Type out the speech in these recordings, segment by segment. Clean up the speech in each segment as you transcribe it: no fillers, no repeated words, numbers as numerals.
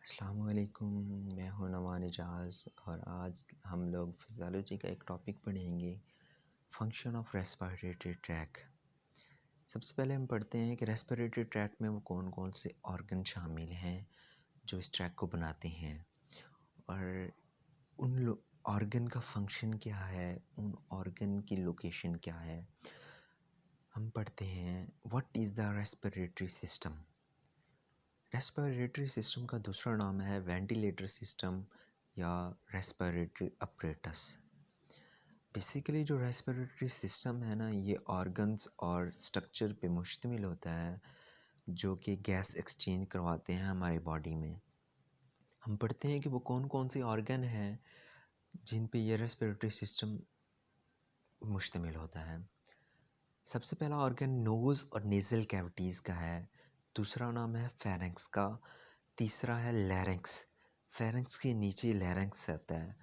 अस्सलामुअलैकुम। मैं हूं नवान एजाज और आज हम लोग फिजियोलॉजी का एक टॉपिक पढ़ेंगे, फंक्शन ऑफ रेस्पिरेटरी ट्रैक। सबसे पहले हम पढ़ते हैं कि रेस्पिरेटरी ट्रैक में वो कौन कौन से ऑर्गन शामिल हैं जो इस ट्रैक को बनाते हैं और उन ऑर्गन का फंक्शन क्या है, उन ऑर्गन की लोकेशन क्या है। हम पढ़ते हैं what is the respiratory system. Respiratory system का दूसरा नाम है वेंटिलेटर सिस्टम या रेस्पिरेटरी अपरेटस। बेसिकली जो रेस्पिरेटरी सिस्टम है ना, ये ऑर्गन्स और स्ट्रक्चर पे मुश्तमिल होता है जो कि गैस एक्सचेंज करवाते हैं हमारी बॉडी में। हम पढ़ते हैं कि वो कौन कौन से ऑर्गन हैं जिन पे ये रेस्पिरेटरी सिस्टम मुश्तमिल होता है। सबसे पहला ऑर्गन नोज़ और नेज़ल कैविटीज़ का है, दूसरा नाम है फेरेंक्स का, तीसरा है लैरिंक्स। फेरेंक्स के नीचे लैरिंक्स आता है।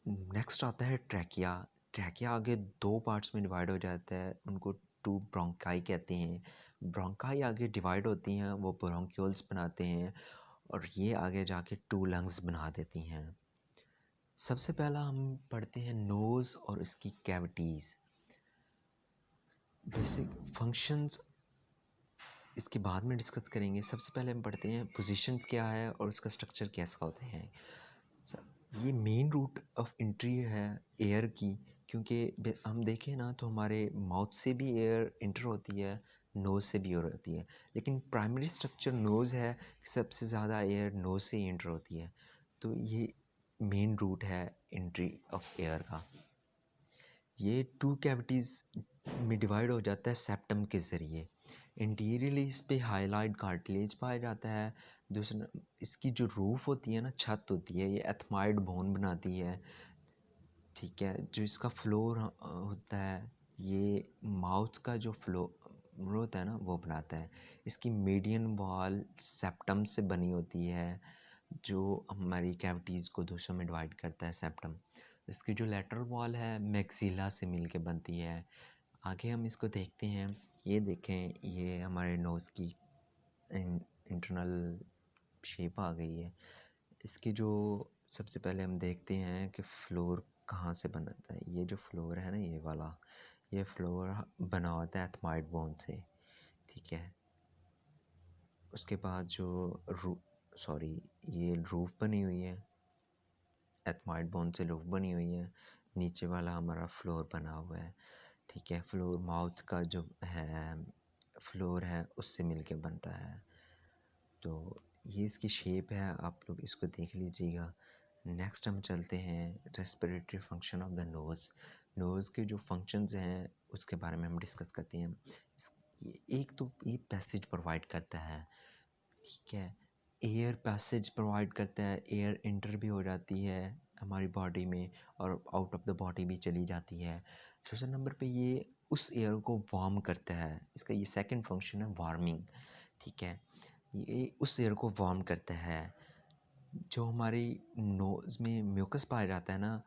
नेक्स्ट आता है ट्रैकिया। ट्रैकिया आगे दो पार्ट्स में डिवाइड हो जाता है, उनको टू ब्रोंकाई कहते हैं। ब्रोंकाई आगे डिवाइड होती हैं, वो ब्रोंक्यूल्स बनाते हैं और ये आगे जाके टू लंग्स बना देती हैं। सबसे पहला हम पढ़ते हैं नोज़ और इसकी कैविटीज़। बेसिक फंक्शंस इसके बाद में डिस्कस करेंगे। सबसे पहले हम पढ़ते हैं पोजीशंस क्या है और उसका स्ट्रक्चर कैसा होते हैं। ये मेन रूट ऑफ एंट्री है एयर की, क्योंकि हम देखें ना तो हमारे माउथ से भी एयर इंटर होती है, नोज़ से भी एयर होती है, लेकिन प्राइमरी स्ट्रक्चर नोज़ है, सबसे ज़्यादा एयर नोज़ से ही इंटर होती है। तो ये मेन रूट है एंट्री ऑफ एयर का। ये टू कैविटीज़ में डिवाइड हो जाता है सेप्टम के ज़रिए। इंटीरियरली इस पे हाइलाइट कार्टिलेज पाया जाता है। दूसरा इसकी जो रूफ होती है ना, छत होती है, ये एथमाइड बोन बनाती है। ठीक है, जो इसका फ्लोर होता है, ये माउथ का जो फ्लोर होता है ना, वो बनाता है। इसकी मीडियन वॉल सेप्टम से बनी होती है, जो हमारी कैविटीज़ को दूसरों में डिवाइड करता है सेप्टम। इसकी जो लेटरल वॉल है मैक्सिला से मिलके बनती है। आगे हम इसको देखते हैं, ये देखें, ये हमारे नोज़ की इंटरनल शेप आ गई है। इसकी जो सबसे पहले हम देखते हैं कि फ्लोर कहाँ से बनता है। ये जो फ्लोर है ना, ये वाला, ये फ्लोर बना होता है एथमाइड बोन से। ठीक है, उसके बाद जो ये रूफ बनी हुई है, एथमाइड बोन से रूफ बनी हुई है, नीचे वाला हमारा फ्लोर बना हुआ है। ठीक है, फ्लोर माउथ का जो है फ्लोर है उससे मिलके बनता है। तो ये इसकी शेप है, आप लोग इसको देख लीजिएगा। नेक्स्ट हम चलते हैं respiratory function of the nose. Nose के जो फंक्शंस हैं उसके बारे में हम डिस्कस करते हैं। एक तो ये पैसेज प्रोवाइड करता है, ठीक है, एयर पैसेज प्रोवाइड करता है, एयर इंटर भी हो जाती है हमारी बॉडी में और आउट ऑफ द बॉडी भी चली जाती है। दूसरे नंबर पे ये उस एयर को वार्म करता है, इसका ये सेकंड फंक्शन है वार्मिंग। ठीक है, ये उस एयर को वार्म करता है। जो हमारी नोज़ में म्यूकस पाया जाता है ना,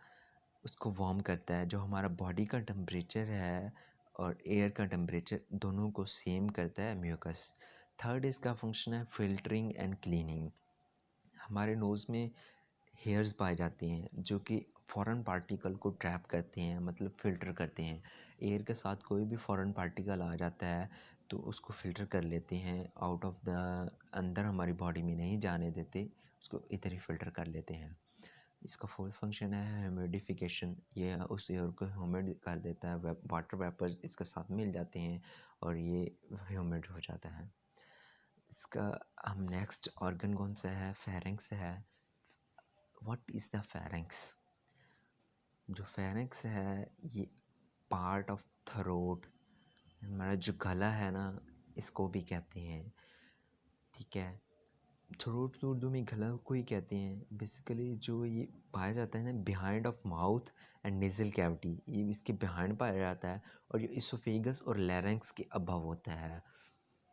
उसको वार्म करता है। जो हमारा बॉडी का टेम्परेचर है और एयर का टेम्परेचर दोनों को सेम करता है म्यूकस। थर्ड इसका फंक्शन है फिल्टरिंग एंड क्लीनिंग। हमारे नोज़ में हेयर्स पाए जाते हैं जो कि फॉरेन पार्टिकल को ट्रैप करते हैं, मतलब फ़िल्टर करते हैं। एयर के साथ कोई भी फॉरेन पार्टिकल आ जाता है तो उसको फ़िल्टर कर लेते हैं, आउट ऑफ द अंदर हमारी बॉडी में नहीं जाने देते, उसको इधर ही फ़िल्टर कर लेते हैं। इसका फोर्थ फंक्शन है ह्यूमिडिफिकेशन। ये उस एयर को ह्यूमिड कर देता है, वाटर वेपर्स इसके साथ मिल जाते हैं और ये ह्यूमिड हो जाता है। इसका हम नेक्स्ट ऑर्गन कौन सा है, फेरेंक्स है। What is the pharynx? जो फेरेंक्स है ये पार्ट ऑफ थ्रोट, हमारा जो गला है ना, इसको भी कहते हैं। ठीक है, थ्रोट को उर्दू में गला को ही कहते हैं। बेसिकली जो ये पाया जाता है ना behind of mouth and nasal cavity, ये इसके बिहाइंड पाया जाता है और ये इसोफेगस और लैरिंक्स के अबव होता है।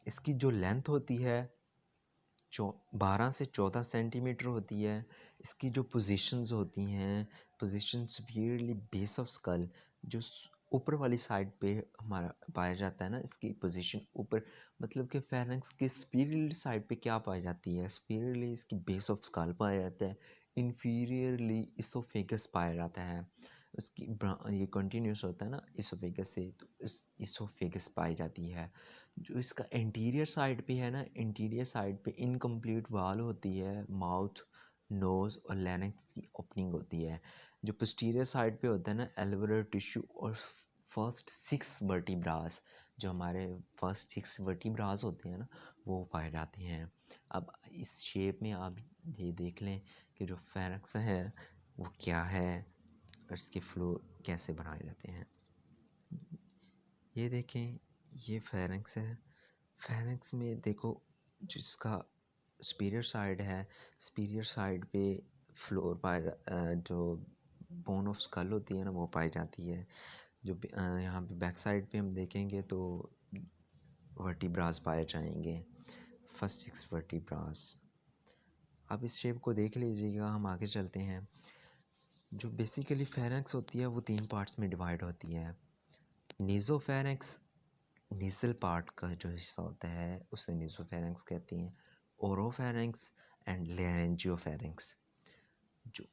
इसकी जो लेंथ होती है 12 से 14 सेंटीमीटर होती है। इसकी जो पोजीशंस होती हैं, पोजीशन सफियरली बेस ऑफ स्कल, जो ऊपर वाली साइड पे हमारा पाया जाता है ना, इसकी पोजीशन ऊपर, मतलब कि फेरेंक्स की सुपीरियर साइड पे क्या पाई जाती है, सुपीरियरली इसकी बेस ऑफ स्कल पाया जाता है, इन्फीरियरली इसोफेगस पाया जाता है। उसकी ये कंटिन्यूस होता है ना इसोफेगस से, तो इस इसोफेगस पाई जाती है। जो इसका इंटीरियर साइड पे है ना, इंटीरियर साइड पे इनकम्प्लीट वाल होती है, माउथ, नोज़ और लैरिंक्स की ओपनिंग होती है। जो पोस्टीरियर साइड पे होता है ना, एल्वेओलर टिश्यू और फर्स्ट 6 वर्टिब्रास, जो हमारे फर्स्ट 6 वर्टिब्रास होते हैं ना, वो पाए जाते हैं। अब इस शेप में आप ये देख लें कि जो फेरेंक्स है वो क्या है और इसके फ्लोर कैसे बनाए जाते हैं। ये देखें, ये फेरेंक्स है। फेरेंक्स में देखो, जिसका सुपीरियर साइड है, सुपीरियर साइड पे फ्लोर जो बोन ऑफ स्कल होती है ना, वो पाई जाती है। जो यहाँ पे बैक साइड पे हम देखेंगे तो वर्टिब्रास पाए जाएंगे, फर्स्ट 6 वर्टिब्रास। अब इस शेप को देख लीजिएगा, हम आगे चलते हैं। जो बेसिकली फेरेंक्स होती है वो 3 पार्ट्स में डिवाइड होती है। नेज़ोफेरेंक्स, नेज़ल पार्ट का जो हिस्सा होता है उसे नेज़ोफेरेंक्स कहते हैं। Oropharynx and लैरेंजियोफेरेंक्स। जो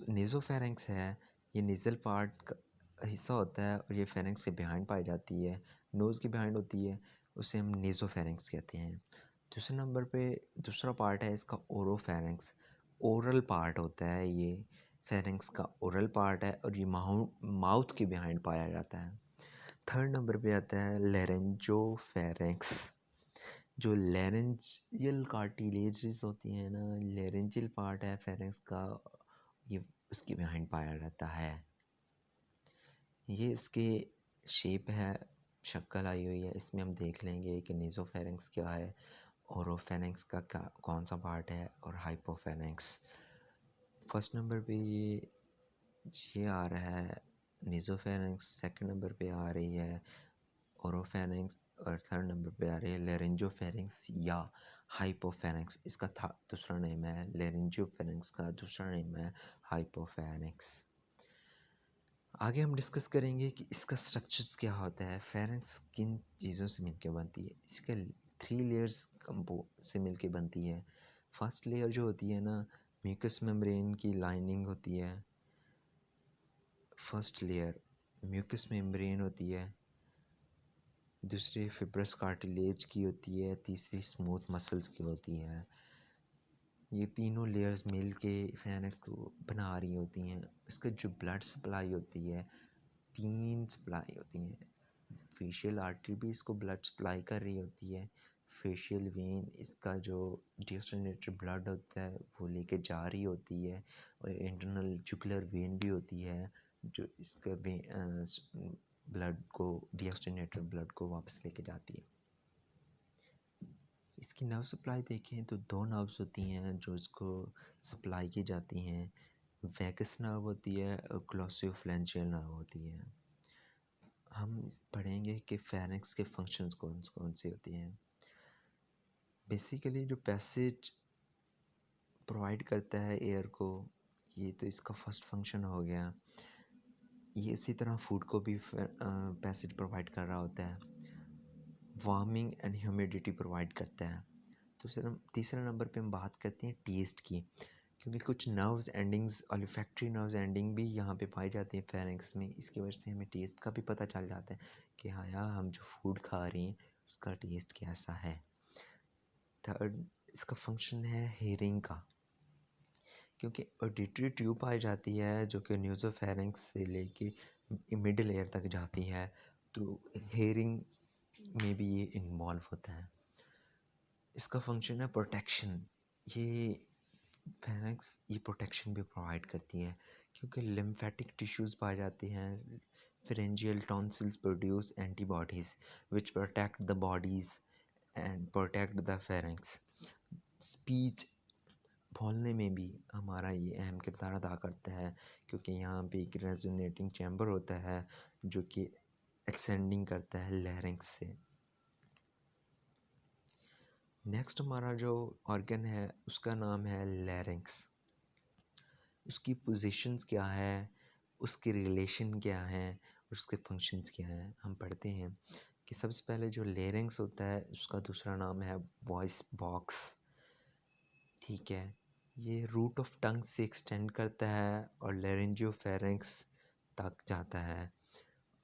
नेज़ोफेरेंक्स है, ये नेज़ल पार्ट का हिस्सा होता है और ये फेरेंक्स के बिहाइंड पाई जाती है, नोज़ के बिहाइंड होती है, उसे हम नेज़ोफेरेंक्स कहते हैं। दूसरे नंबर पे दूसरा पार्ट है इसका ओरोफेरेंक्स। ओरल पार्ट होता है ये, फेरेंक्स का ओरल पार्ट है और ये माउथ के बिहाइंड पाया जाता है। थर्ड नंबर पे आता है लेरेंजोफेरेंक्स। जो लेरेंजियल कार्टिलेजेस होती हैं ना, लेरेंजियल पार्ट है फेरेंक्स का, ये उसके बिहाइंड पाया जाता है। ये इसके शेप है, शक्ल आई हुई है, इसमें हम देख लेंगे कि नेज़ोफेरेंक्स क्या है, ओरोफेरेंक्स का क्या कौन सा पार्ट है, और हाइपोफेरेंक्स। फर्स्ट नंबर पे ये आ रहा है नेज़ोफेरेंक्स, सेकंड नंबर पे आ रही है ओरोफेरेंक्स और थर्ड नंबर पे आ रही है लेरेंजोफेरेंक्स या हाइपोफेरेंक्स। इसका दूसरा नेम है लेरेंजोफेरेंक्स, का दूसरा नेम है हाइपोफेरेंक्स। आगे हम डिस्कस करेंगे कि इसका स्ट्रक्चर्स क्या होता है, फेरेंक्स किन चीज़ों से मिलकर बनती है। इसके 3 लेयर्स कंपो से मिलकर बनती है। फर्स्ट लेयर जो होती है ना, म्यूकस मेम्ब्रेन की लाइनिंग होती है। फर्स्ट लेयर म्यूकस मेम्ब्रेन होती है, दूसरी फिब्रस कार्टिलेज की होती है, तीसरी स्मूथ मसल्स की होती है। ये तीनों लेयर्स मिल के फेरेंक्स को बना रही होती हैं। इसका जो ब्लड सप्लाई होती है, 3 सप्लाई होती हैं। फेशियल आर्टरी भी इसको ब्लड सप्लाई कर रही होती है। फेशियल वेन इसका जो डिओक्सीनेटेड ब्लड होता है वो लेके जा रही होती है, और इंटरनल जुगुलर वेन भी होती है जो इसका ब्लड को, डिओक्सीनेटेड ब्लड को वापस लेके जाती है। इसकी नर्व सप्लाई देखें तो 2 नर्व्स होती हैं जो इसको सप्लाई की जाती हैं। वैगस नर्व होती है और ग्लॉसियोफ्लैंजियल नर्व होती है। हम पढ़ेंगे कि फेरेंक्स के फंक्शंस कौन कौन से होते हैं। बेसिकली जो पैसेज प्रोवाइड करता है एयर को, ये तो इसका फर्स्ट फंक्शन हो गया। ये इसी तरह फूड को भी पैसेज प्रोवाइड कर रहा होता है। वार्मिंग एंड ह्यूमिडिटी प्रोवाइड करता है। तीसरे नंबर पे हम बात करते हैं टेस्ट की, क्योंकि कुछ नर्व्स एंडिंग्स, ऑलिफैक्टरी नर्व्स एंडिंग भी यहाँ पे पाई जाती है फेरेंक्स में। इसकी वजह से हमें टेस्ट का भी पता चल जाता है कि हाँ यार, हम जो फूड खा रहे हैं उसका टेस्ट कैसा है। थर्ड इसका फंक्शन है हेयरिंग का, क्योंकि ऑडिटरी ट्यूब पाई जाती है जो कि न्यूज़ोफेरेंक्स से लेके मिडिल ईयर तक जाती है, तो हेयरिंग में भी ये इन्वॉल्व होता है। इसका फंक्शन है प्रोटेक्शन। ये फेरेंक्स ये प्रोटेक्शन भी प्रोवाइड करती है, क्योंकि लिम्फेटिक टिश्यूज़ पाए जाते हैं। Pharyngeal tonsils produce antibodies which protect the bodies and protect the pharynx. Speech, बोलने में भी हमारा ये अहम किरदार अदा करता है, क्योंकि यहाँ पे एक रेजोनेटिंग चैम्बर होता है जो कि एक्सटेंडिंग करता है लैरिंक्स से। नेक्स्ट हमारा जो ऑर्गन है उसका नाम है लैरिंक्स। उसकी पोजीशंस क्या है, उसकी रिलेशन क्या है, उसके फंक्शंस क्या हैं हम पढ़ते हैं कि सबसे पहले जो लेरिंग्स होता है उसका दूसरा नाम है वॉइस बॉक्स। ठीक है, ये रूट ऑफ टंग से एक्सटेंड करता है और लेरेंजियोफेरिंक्स तक जाता है।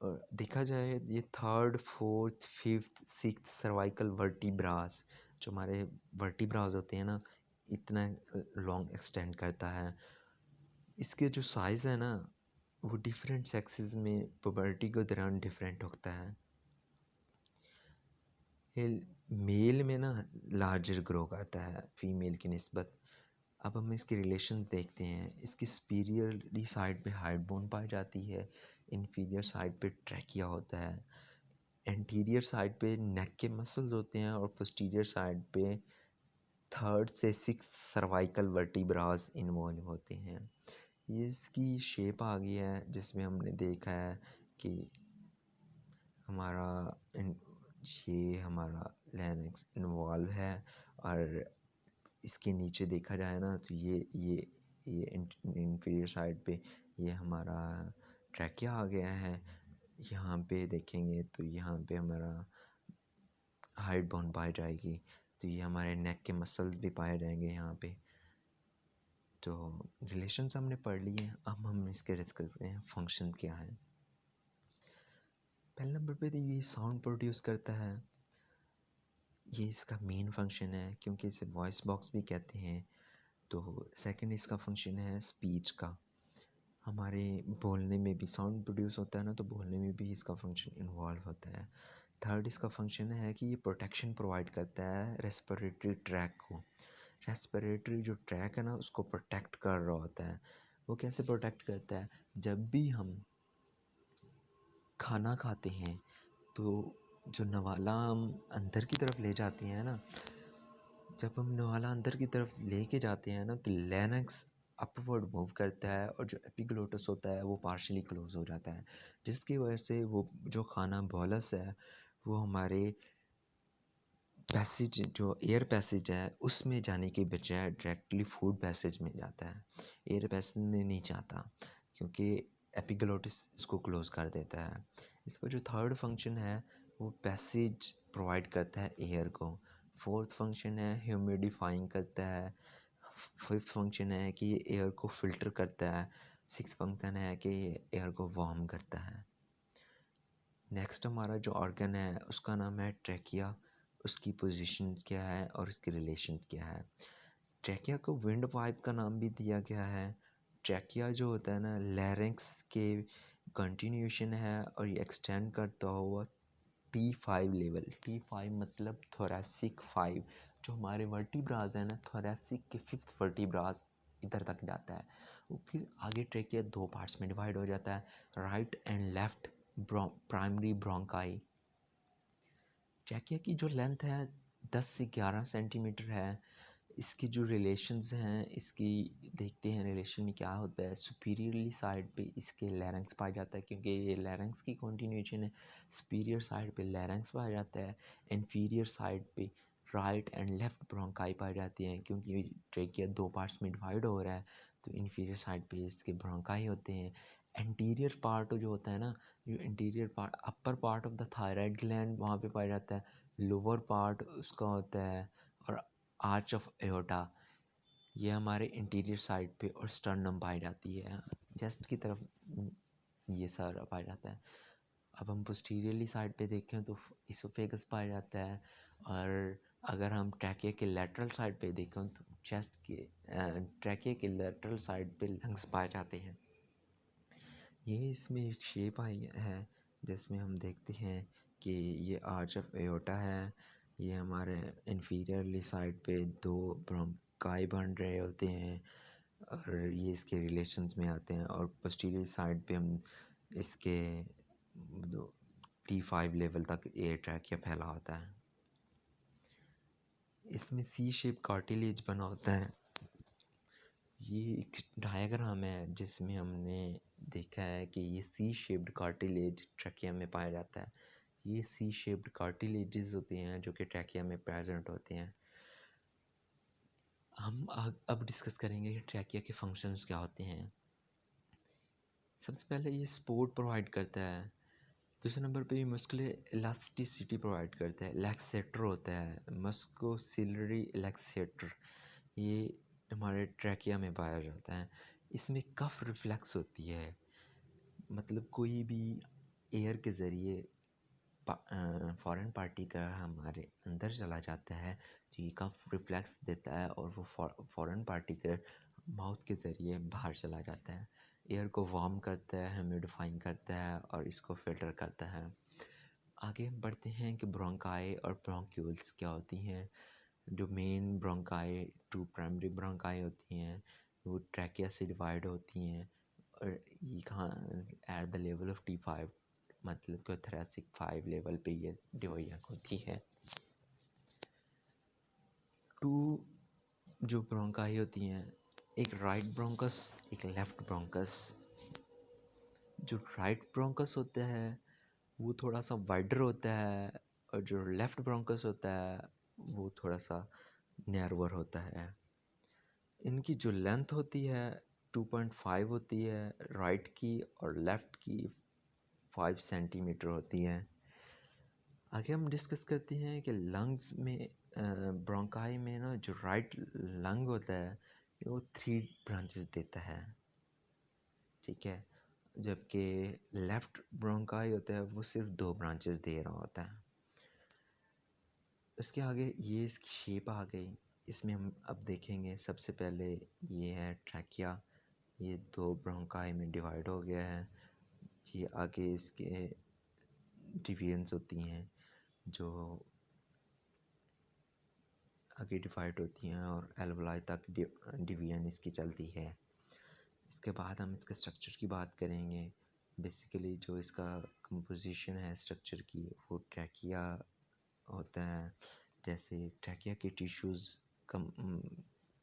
और देखा जाए ये third fourth fifth sixth cervical vertebras, जो हमारे वर्टिब्रास होते हैं ना, इतना लॉन्ग एक्सटेंड करता है। इसके जो साइज़ है ना वो डिफरेंट सेक्सेस में पुबर्टी के दौरान डिफरेंट होता है। मेल में ना लार्जर ग्रो करता है फीमेल की निस्बत। अब हम इसके रिलेशन देखते हैं। इसकी सुपीरियरली साइड पे हाइड बोन पाई जाती है, इन्फीरियर साइड पे ट्रैकिया होता है, एंटीरियर साइड पे नेक के मसल्स होते हैं और पोस्टीरियर साइड पे थर्ड से सिक्स सर्वाइकल वर्टिब्रास इन्वॉल्व होते हैं। ये इसकी शेप आ गई है जिसमें हमने देखा है कि हमारा ये हमारा लैरिंक्स इन्वॉल्व है। और इसके नीचे देखा जाए ना तो ये इंफीरियर साइड पे ये हमारा ट्रैकिया आ गया है। यहाँ पे देखेंगे तो यहाँ पे हमारा हाइड बोन पाई जाएगी, तो ये हमारे नेक के मसल्स भी पाए जाएंगे यहाँ पे। तो रिलेशंस हमने पढ़ लिए, अब हम इसके डिस्कस करते हैं फंक्शन क्या है। पहले नंबर पे तो ये साउंड प्रोड्यूस करता है, ये इसका मेन फंक्शन है क्योंकि इसे वॉइस बॉक्स भी कहते हैं। तो सेकंड इसका फंक्शन है स्पीच का, हमारे बोलने में भी साउंड प्रोड्यूस होता है ना, तो बोलने में भी इसका फंक्शन इन्वॉल्व होता है। थर्ड इसका फंक्शन है कि ये प्रोटेक्शन प्रोवाइड करता है रेस्पिरेटरी ट्रैक को। रेस्पिरेटरी जो ट्रैक है ना उसको प्रोटेक्ट कर रहा होता है। वो कैसे प्रोटेक्ट करता है, जब भी हम खाना खाते हैं तो जो नवाला हम अंदर की तरफ ले जाते हैं ना, जब हम नवाला अंदर की तरफ लेके जाते हैं ना तो लैरिंक्स अपवर्ड मूव करता है और जो एपिग्लोटस होता है वो पार्शली क्लोज हो जाता है, जिसकी वजह से वो जो खाना बोलस है वो हमारे पैसेज जो एयर पैसेज है उसमें जाने के बजाय डायरेक्टली फूड पैसेज में जाता है। एयर पैसेज में नहीं जाता क्योंकि एपिग्लोटिस इसको क्लोज कर देता है। इसका जो थर्ड फंक्शन है वो पैसेज प्रोवाइड करता है एयर को। फोर्थ फंक्शन है ह्यूमिडिफाइंग करता है। फिफ्थ फंक्शन है कि ये एयर को फिल्टर करता है। सिक्स फंक्शन है कि ये एयर को वार्म करता है। नेक्स्ट हमारा जो ऑर्गन है उसका नाम है ट्रैकिया। उसकी पोजीशन क्या है और इसके रिलेशन क्या है। ट्रैकिया को विंड पाइप का नाम भी दिया गया है। ट्रैकिया जो होता है ना लैरिंक्स के कंटिन्यूशन है और ये एक्सटेंड करता हुआ T5 लेवल। T5 मतलब थोरैसिक 5, जो हमारे वर्टिब्रास है ना थोरैसिक के फिफ्थ वर्टिब्रास इधर तक जाता है। वो फिर आगे ट्रैकिया दो पार्ट्स में डिवाइड हो जाता है, right and left primary bronchi. Trachea की जो लेंथ है 10 से 11 सेंटीमीटर है। इसकी जो रिलेशंस हैं इसकी देखते हैं रिलेशन में क्या होता है। सुपीरियरली साइड पे इसके लैरिंक्स पाया जाता है क्योंकि ये लैरिंक्स की कंटिन्यूएशन है। सुपीरियर साइड पे लैरिंक्स पाया जाता है। इन्फीरियर साइड पे राइट एंड लेफ्ट ब्रोंकाई पाई जाती हैं क्योंकि ट्रैकिया दो पार्ट्स में डिवाइड हो रहा है, तो इन्फीरियर साइड पे इसके ब्रोंकाई होते हैं। एंटीरियर पार्ट जो होता है ना, जो interior part upper part of the thyroid gland वहाँ पे पाया जाता है। लोअर पार्ट उसका होता है और आर्च ऑफ एओर्टा ये हमारे इंटीरियर साइड पे और स्टर्नम पाई जाती है, चेस्ट की तरफ ये सारा पाया जाता है। अब हम पोस्टीरियरली साइड पे देखें तो इसोफेगस पाया जाता है। और अगर हम ट्रैकिया के लेटरल साइड पे देखें तो चेस्ट के ट्रैकिया के लेटरल साइड पे लंग्स पाए जाते हैं। ये इसमें एक शेप आई है जिसमें हम देखते हैं कि ये आर्च ऑफ एओर्टा है। ये हमारे इन्फीरियरली साइड पे दो ब्रोंकाई बन रहे होते हैं और ये इसके रिलेशंस में आते हैं। और पोस्टीरियर साइड पे हम इसके T5 लेवल तक एयर ट्रैकिया फैला होता है। इसमें सी शेप कार्टिलेज बना होता है। ये एक डायग्राम है जिसमें हमने देखा है कि ये सी शेप्ड कार्टिलेज ट्रैकिया में पाया जाता है। ये सी शेप्ड कार्टिलेजेस होते हैं जो कि ट्रैकिया में प्रेजेंट होते हैं। हम अब डिस्कस करेंगे कि ट्रैकिया के फंक्शंस क्या होते हैं। सबसे पहले ये सपोर्ट प्रोवाइड करता है। दूसरे नंबर पे ये मस्कुलर इलास्टिसिटी प्रोवाइड करता है। लैक्सेटर होता है, मस्कुलरी लैक्सेटर, ये हमारे ट्रैकिया में पाया जाता है। इसमें कफ रिफ्लेक्स होती है, मतलब कोई भी एयर के ज़रिए फॉरेन पार्टी का हमारे अंदर चला जाता है तो ये कफ रिफ्लेक्स देता है और वो फॉरेन पार्टी का माउथ के ज़रिए बाहर चला जाता है। एयर को वार्म करता है, ह्यूमिडिफाइंग करता है और इसको फिल्टर करता है। आगे हम बढ़ते हैं कि ब्रोंकाई और ब्रोंक्यूल्स क्या होती हैं। जो main bronchi, two primary bronchi होती हैं, वो ट्रैकिया से डिवाइड होती हैं और ये कहाँ at the level of T5, मतलब कि थोरेसिक 5 लेवल पे ये डिवीजन होती है। टू जो ब्रोंकाई होती हैं, एक राइट ब्रोंकस, एक लेफ्ट ब्रोंकस। जो राइट ब्रोंकस होता है वो थोड़ा सा वाइडर होता है और जो लेफ्ट ब्रोंकस होता है वो थोड़ा सा नैरोअर होता है। इनकी जो लेंथ होती है 2.5 होती है राइट की, और लेफ्ट की 5 सेंटीमीटर होती है। आगे हम डिस्कस करते हैं कि लंग्स में ब्रोंकाई में ना जो राइट लंग होता है वो 3 ब्रांचेस देता है, ठीक है, जबकि लेफ्ट ब्रोंकाई होता है वो सिर्फ 2 ब्रांचेस दे रहा होता है। इसके आगे ये इसकी शेप आ गई। इसमें हम अब देखेंगे, सबसे पहले ये है ट्रैकिया, ये 2 ब्रोंकाई में डिवाइड हो गया है। ये आगे इसके डिवीजन्स होती हैं जो आगे डिवाइड होती हैं और एल्वलाई तक डिवीजन इसकी चलती है। इसके बाद हम इसके स्ट्रक्चर की बात करेंगे। बेसिकली जो इसका कंपोजिशन है स्ट्रक्चर की वो ट्रैकिया होता है। जैसे ट्रैकिया के टिश्यूज़ कम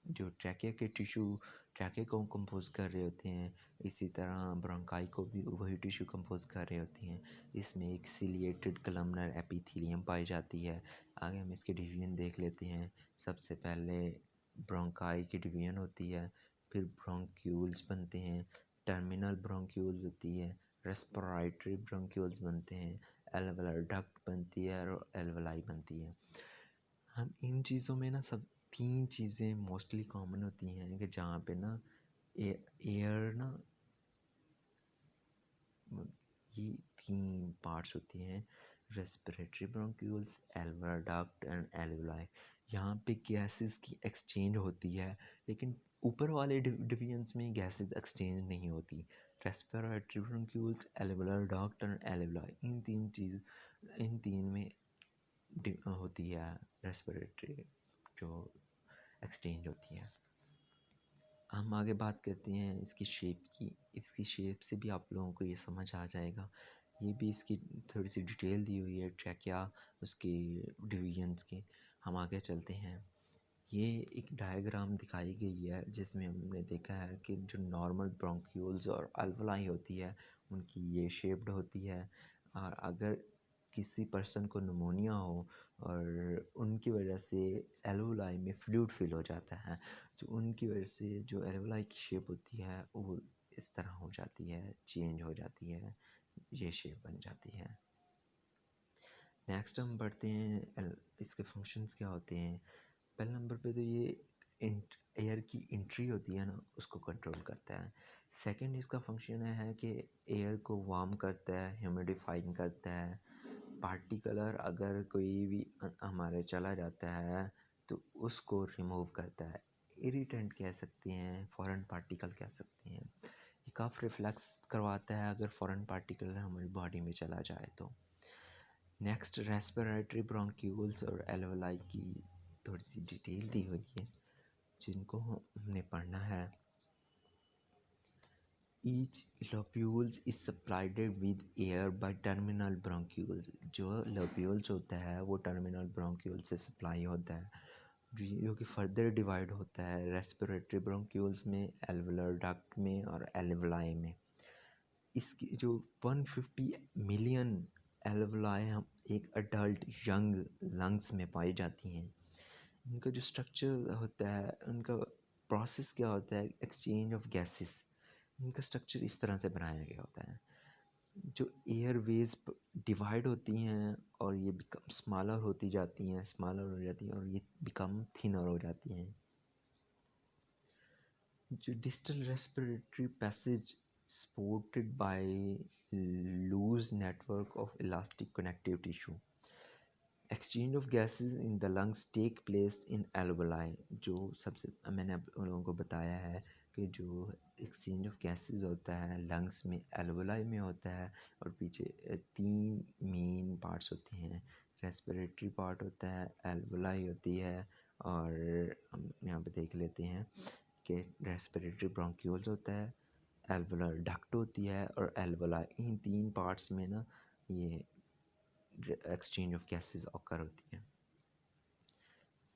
जो ट्रैकिया के टिश्यू ट्रैकिया को कंपोज कर रहे होते हैं, इसी तरह ब्रोंकाई को भी वही टिश्यू कंपोज कर रहे होते हैं। इसमें एक सिलिएटेड कलमनर एपिथेलियम पाई जाती है। आगे हम इसके डिवीजन देख लेते हैं। सबसे पहले ब्रोंकाई की डिवीजन होती है, फिर ब्रोंक्यूल्स बनते हैं, टर्मिनल ब्रोंक्यूल्स होती है, रेस्पिरेटरी ब्रोंक्यूल्स बनते हैं, एल्वुलर डक्ट बनती है और एल्वुलाई बनती है। हम इन चीज़ों में ना सब 3 चीज़ें मोस्टली कॉमन होती हैं कि जहाँ पे ना एयर ना ये 3 पार्ट्स होती हैं, respiratory bronchioles, alveolar duct and alveoli. यहाँ पे गैसेस की एक्सचेंज होती है, लेकिन ऊपर वाले डिवीजन्स में गैसेस एक्सचेंज नहीं होती। Respiratory bronchioles, alveolar duct and alveoli, इन तीन में होती है रेस्पिरेटरी जो एक्सचेंज होती है। हम आगे बात करते हैं इसकी शेप की। इसकी शेप से भी आप लोगों को ये समझ आ जाएगा। ये भी इसकी थोड़ी सी डिटेल दी हुई है ट्रैकिया उसकी डिवीजन्स की। हम आगे चलते हैं। ये एक डायग्राम दिखाई गई है जिसमें हमने देखा है कि जो नॉर्मल ब्रोंक्यूल्स और एल्वुलाई होती है उनकी ये शेप्ड होती है, और अगर किसी पर्सन को निमोनिया हो और उनकी वजह से एल्वुलाई में फ्लूइड फिल हो जाता है तो उनकी वजह से जो एल्वुलाई की शेप होती है वो इस तरह हो जाती है, चेंज हो जाती है, ये शेप बन जाती है। नेक्स्ट हम बढ़ते हैं इसके फंक्शंस क्या होते हैं। पहले नंबर पे तो ये एयर की एंट्री होती है ना उसको कंट्रोल करता है। सेकंड इसका फंक्शन है कि एयर को वार्म करता है, ह्यूमिडिफाइंग करता है। पार्टिकुलर अगर कोई भी हमारे चला जाता है तो उसको रिमूव करता है। इरिटेंट कह सकते हैं, फॉरेन पार्टिकल कह सकते हैं। ये कफ रिफ्लेक्स करवाता है अगर फॉरेन पार्टिकल हमारी बॉडी में चला जाए तो। नेक्स्ट रेस्पिरेटरी ब्रोंक्यूल्स और एल्वुलाई की थोड़ी सी डिटेल दी हुई है जिनको हमने पढ़ना है। Each lobules is supplied with air by terminal bronchioles। जो lobules होता है वो terminal bronchioles से सप्लाई होता है जो कि फर्दर डिवाइड होता है रेस्पिरेटरी ब्रोंक्यूल्स में, एल्वुलर डक्ट में और एल्वुलाई में। इसकी जो 150 मिलियन एल्वुलाई हम एक अडल्ट यंग लंग्स में पाई जाती हैं। इनका जो स्ट्रक्चर होता है, उनका प्रोसेस क्या होता है, एक्सचेंज ऑफ गैसेस। इनका स्ट्रक्चर इस तरह से बनाया गया होता है। जो एयरवेज डिवाइड होती हैं और ये बिकम स्मॉलर होती जाती हैं, स्मॉलर हो जाती हैं और ये बिकम थिनर हो जाती हैं। जो distal respiratory passage supported by loose network of elastic connective tissue. Exchange of gases in the lungs take place in alveoli. जो सबसे मैंने आप लोगों को बताया है कि जो एक्सचेंज ऑफ गैसेस होता है लंग्स में एल्वोलाई में होता है, और पीछे तीन मेन पार्ट्स होते हैं। रेस्पिरेटरी पार्ट होता है, एल्वोलाई होती है, और हम यहाँ पे देख लेते हैं कि रेस्पिरेटरी ब्रोंक्यूल्स होता है, एल्वोलर डक्ट होती है, और एल्वोलाई। इन तीन पार्ट्स में ना ये एक्सचेंज ऑफ गैसेस ऑकर होती है।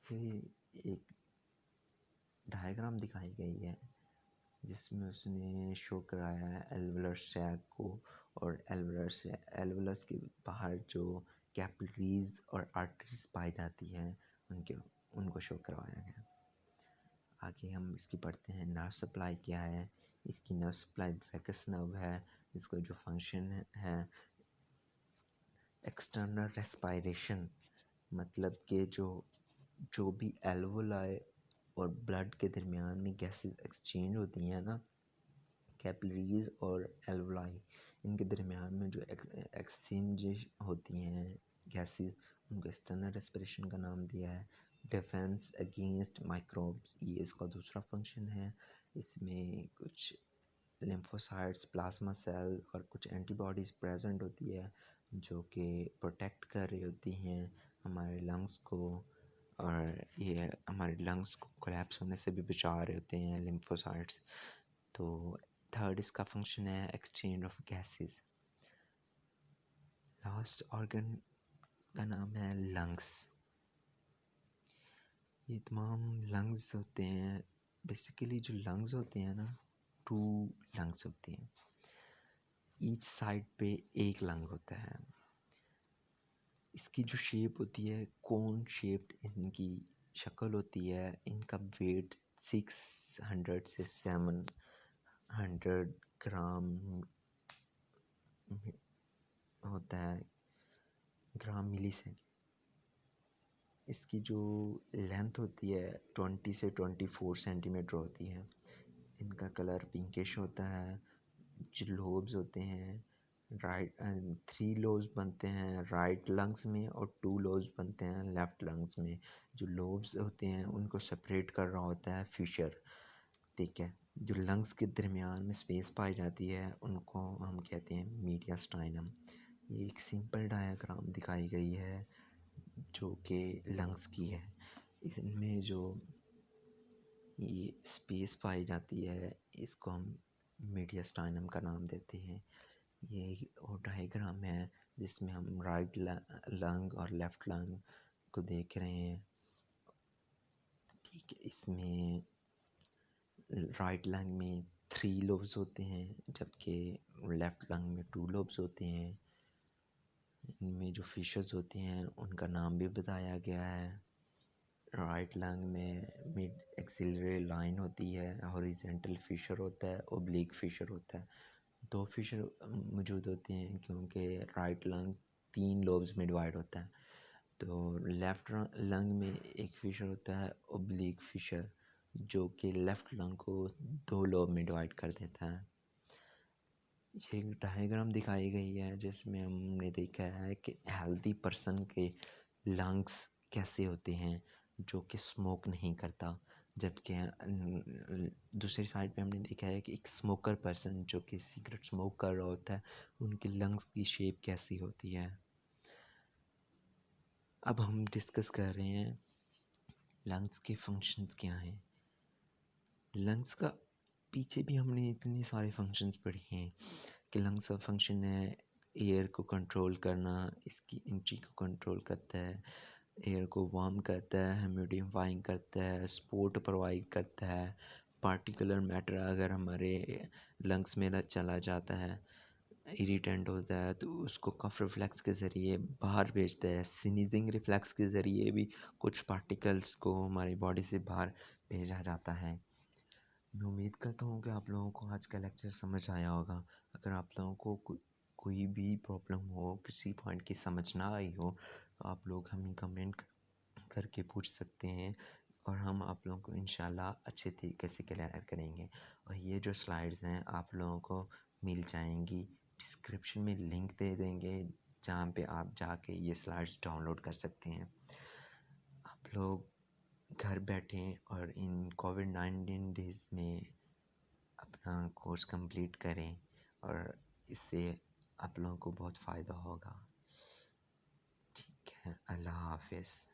फिर एक डायग्राम दिखाई गई है जिसमें उसने शो कराया है एल्वोलर सैक को, और एल्वोलस के बाहर जो कैपिलरीज और आर्टरीज पाई जाती हैं उनको शो करवाया गया। आगे हम इसकी पढ़ते हैं नर्व सप्लाई क्या है। इसकी नर्व सप्लाई वैगस नर्व है। इसका जो फंक्शन है एक्सटर्नल रेस्पायरेशन, मतलब कि जो भी एल्वोलाई और ब्लड के दरमियान में गैसेस एक्सचेंज होती हैं ना, कैपिलरीज और एल्वोलाई, इनके दरमियान में जो एक्सचेंज होती हैं गैसेस, उनको एक्सटर्नल रेस्पिरेशन का नाम दिया है। डिफेंस अगेंस्ट माइक्रोब्स, ये इसका दूसरा फंक्शन है। इसमें कुछ लिम्फोसाइट्स, प्लाज्मा सेल और कुछ एंटीबॉडीज़ प्रेजेंट होती है जो कि प्रोटेक्ट कर रही होती हैं हमारे लंग्स को, और ये हमारे लंग्स को कोलैप्स होने से भी बचा रहे होते हैं लिम्फोसाइट्स। तो थर्ड इसका फंक्शन है exchange of gases. Last organ का नाम है लंग्स। ये तमाम लंग्स होते हैं, बेसिकली जो लंग्स होते हैं ना, टू लंग्स होती हैं। ईच साइड पे एक लंग होता है। इसकी जो शेप होती है कोन शेप्ड इनकी शक्ल होती है। इनका वेट 600 से 700 ग्राम होता है, ग्राम मिली से। इसकी जो लेंथ होती है 20 से 24 सेंटीमीटर होती है। इनका कलर पिंकिश होता है। जो लोब्स होते हैं राइट 3 लोब्स बनते हैं राइट लंग्स में, और 2 लोब्स बनते हैं लेफ़्ट लंग्स में। जो लोब्स होते हैं उनको सेपरेट कर रहा होता है फिशर, ठीक है। जो लंग्स के दरमियान में स्पेस पाई जाती है उनको हम कहते हैं मीडियास्टाइनम। ये एक सिंपल डायग्राम दिखाई गई है जो कि लंग्स की है। इसमें जो ये स्पेस पाई जाती है इसको हम मीडियास्टाइनम का नाम देते हैं। ये वो डायग्राम है जिसमें हम राइट लंग और लेफ़्ट लंग को देख रहे हैं, ठीक है। इसमें राइट लंग में 3 लोब्स होते हैं जबकि लेफ़्ट लंग में 2 लोब्स होते हैं। इनमें जो फिशर्स होते हैं उनका नाम भी बताया गया है। राइट लंग में मिड एक्सिलरी लाइन होती है, हॉरिजेंटल फिशर होता है, ओब्लिक फिशर होता है। 2 फिशर मौजूद होते हैं क्योंकि राइट लंग 3 लोब्स में डिवाइड होता है। तो लेफ़्ट लंग में एक फिशर होता है ओब्लिक फिशर, जो कि लेफ़्ट लंग को 2 लोब में डिवाइड कर देता है। ये एक डायग्राम दिखाई गई है जिसमें हमने देखा है कि हेल्दी पर्सन के लंग्स कैसे होते हैं जो कि स्मोक नहीं करता, जबकि दूसरी साइड पे हमने देखा है कि एक स्मोकर पर्सन जो कि सिगरेट स्मोक कर रहा होता है उनके लंग्स की शेप कैसी होती है। अब हम डिस्कस कर रहे हैं लंग्स के फंक्शंस क्या हैं। लंग्स का पीछे भी हमने इतने सारे फंक्शंस पढ़े हैं कि लंग्स का फंक्शन है एयर को कंट्रोल करना, इसकी एंट्री को कंट्रोल करता है, एयर को वार्म करता है, ह्यूमिडिफाइंग करता है, सपोर्ट प्रोवाइड करता है। पार्टिकुलर मैटर अगर हमारे लंग्स में चला जाता है, इरिटेंट होता है, तो उसको कफ रिफ्लेक्स के ज़रिए बाहर भेजता है। स्नीजिंग रिफ्लेक्स के ज़रिए भी कुछ पार्टिकल्स को हमारी बॉडी से बाहर भेजा जाता है। मैं उम्मीद करता हूँ कि आप लोगों को आज का लेक्चर समझ आया होगा। अगर आप लोगों को कोई भी प्रॉब्लम हो, किसी पॉइंट की समझ ना आई हो, तो आप लोग हमें कमेंट करके पूछ सकते हैं और हम आप लोगों को इंशाल्लाह अच्छे तरीके से क्लियर करेंगे। और ये जो स्लाइड्स हैं आप लोगों को मिल जाएंगी, डिस्क्रिप्शन में लिंक दे देंगे जहाँ पे आप जाके ये स्लाइड्स डाउनलोड कर सकते हैं। आप लोग घर बैठे और इन कोविड-19 डेज़ में अपना कोर्स कंप्लीट करें और इससे आप लोगों को बहुत फ़ायदा होगा। ठीक है, अल्लाह हाफ़िज़।